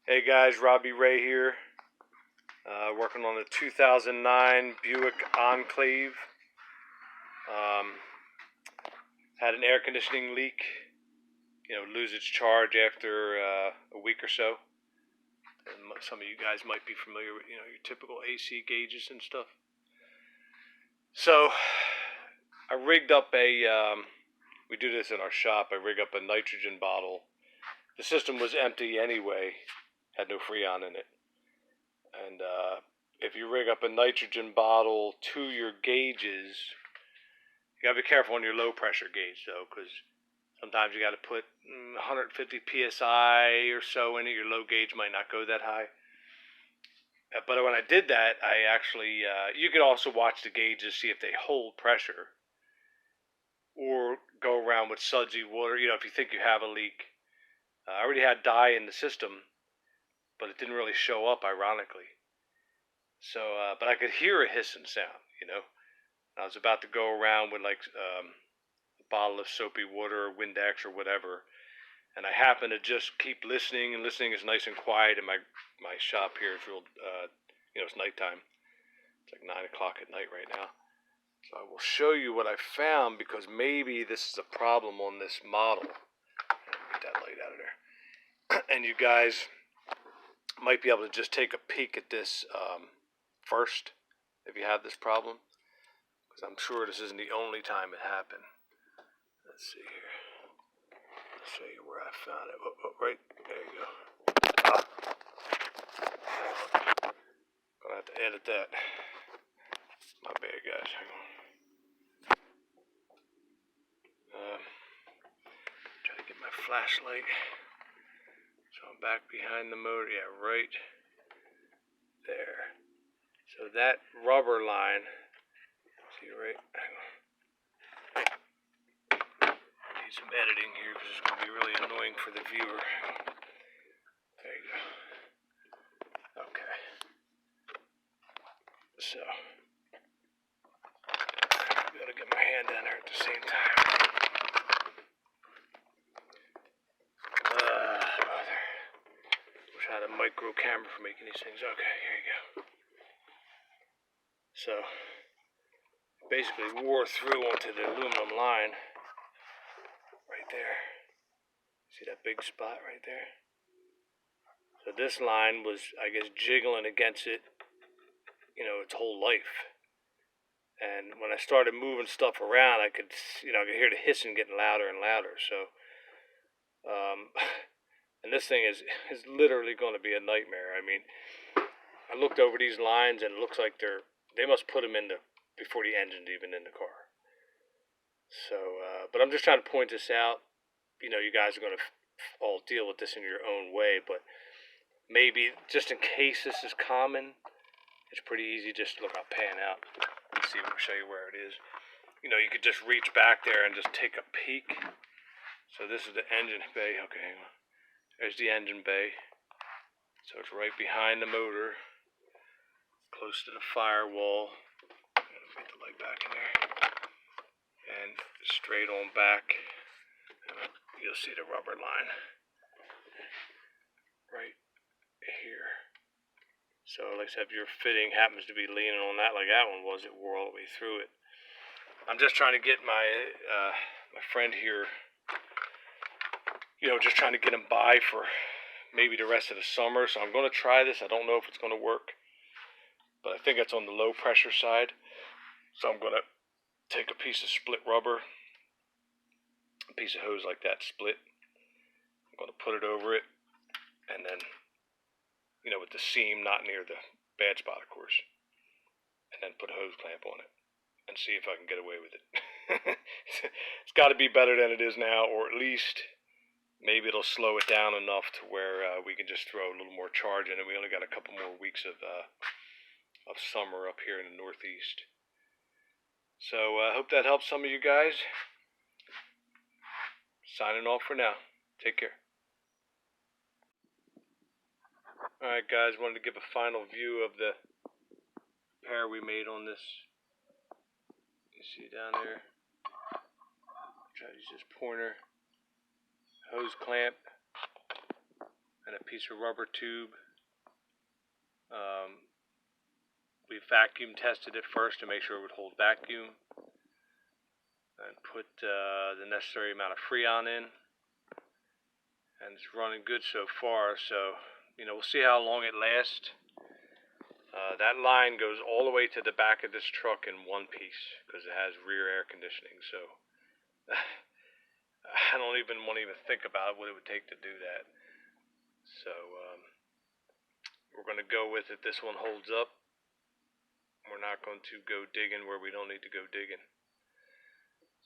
Hey guys, Robbie Ray here, working on the 2009 Buick Enclave. Had an air conditioning leak, lose its charge after a week or so. And some of you guys might be familiar with, your typical AC gauges and stuff. So, I rigged up we do this in our shop, I rig up a nitrogen bottle. The system was empty anyway, had no Freon in it. And if you rig up a nitrogen bottle to your gauges, you gotta be careful on your low pressure gauge though, because sometimes you gotta put 150 psi or so in it. Your low gauge might not go that high. But when I did that, I actually, you could also watch the gauges, see if they hold pressure, or go around with sudsy water, if you think you have a leak. I already had dye in the system, but it didn't really show up, ironically. So, but I could hear a hissing sound, I was about to go around with like a bottle of soapy water or Windex or whatever, and I happened to just keep listening, and listening is nice and quiet in my shop here. It's real, it's nighttime. It's like 9 o'clock at night right now. So I will show you what I found, because maybe this is a problem on this model. Get that light out of there. And you guys might be able to just take a peek at this first, if you have this problem, because I'm sure this isn't the only time it happened. Let's see here. I'll show you where I found it. Oh, right there you go. Gonna have to edit that. My bad, guys. Hang on. Try to get my flashlight. So I'm back behind the motor. Yeah, right there. So that rubber line, see right, hang on. Need some editing here because it's going to be really annoying for the viewer. There you go. Okay. So, I'll be able to get my hand down there at the same time. Bother. Wish I had a micro camera for making these things. Okay, here you go. So, basically wore through onto the aluminum line right there. See that big spot right there? So this line was, I guess, jiggling against it, its whole life. And when I started moving stuff around, I could hear the hissing getting louder and louder. So, and this thing is literally going to be a nightmare. I mean, I looked over these lines, and it looks like they must put them in before the engine's even in the car. So, but I'm just trying to point this out. You guys are going to all deal with this in your own way, but maybe just in case this is common, it's pretty easy. Just look, I'll pan out. Let's see, I'll show you where it is. You could just reach back there and just take a peek. So this is the engine bay. Okay, hang on. There's the engine bay. So it's right behind the motor, close to the firewall. Let me get the light back in there. And straight on back, you'll see the rubber line right here. So like I said, if your fitting happens to be leaning on that like that one was, it wore all the way through it. I'm just trying to get my friend here, just trying to get him by for maybe the rest of the summer. So I'm going to try this. I don't know if it's going to work, but I think it's on the low pressure side. So I'm going to take a piece of split rubber, a piece of hose like that, split. I'm going to put it over it, and then, with the seam not near the bad spot, of course, and then put a hose clamp on it and see if I can get away with it. It's got to be better than it is now, or at least maybe it'll slow it down enough to where we can just throw a little more charge in it. We only got a couple more weeks of summer up here in the Northeast. So I hope that helps some of you guys. Signing off for now. Take care. Alright guys, wanted to give a final view of the repair we made on this. You see down there? Try to use this pointer, hose clamp, and a a piece of rubber tube. We vacuum tested it first to make sure it would hold vacuum, and put the necessary amount of Freon in, and it's running good so far. So, we'll see how long it lasts. That line goes all the way to the back of this truck in one piece because it has rear air conditioning. So I don't even want to think about what it would take to do that. So we're going to go with it. This one holds up. We're not going to go digging where we don't need to go digging.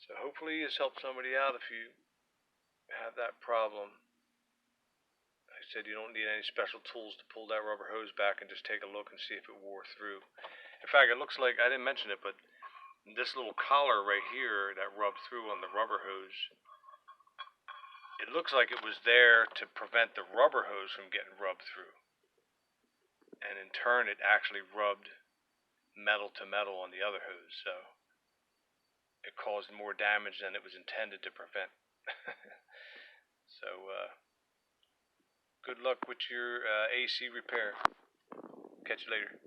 So hopefully this helps somebody out if you have that problem. Like I said, you don't need any special tools to pull that rubber hose back and just take a look and see if it wore through. In fact, it looks like, I didn't mention it, but this little collar right here that rubbed through on the rubber hose, it looks like it was there to prevent the rubber hose from getting rubbed through. And in turn, it actually rubbed metal to metal on the other hose, so it caused more damage than it was intended to prevent. So good luck with your AC repair. Catch you later.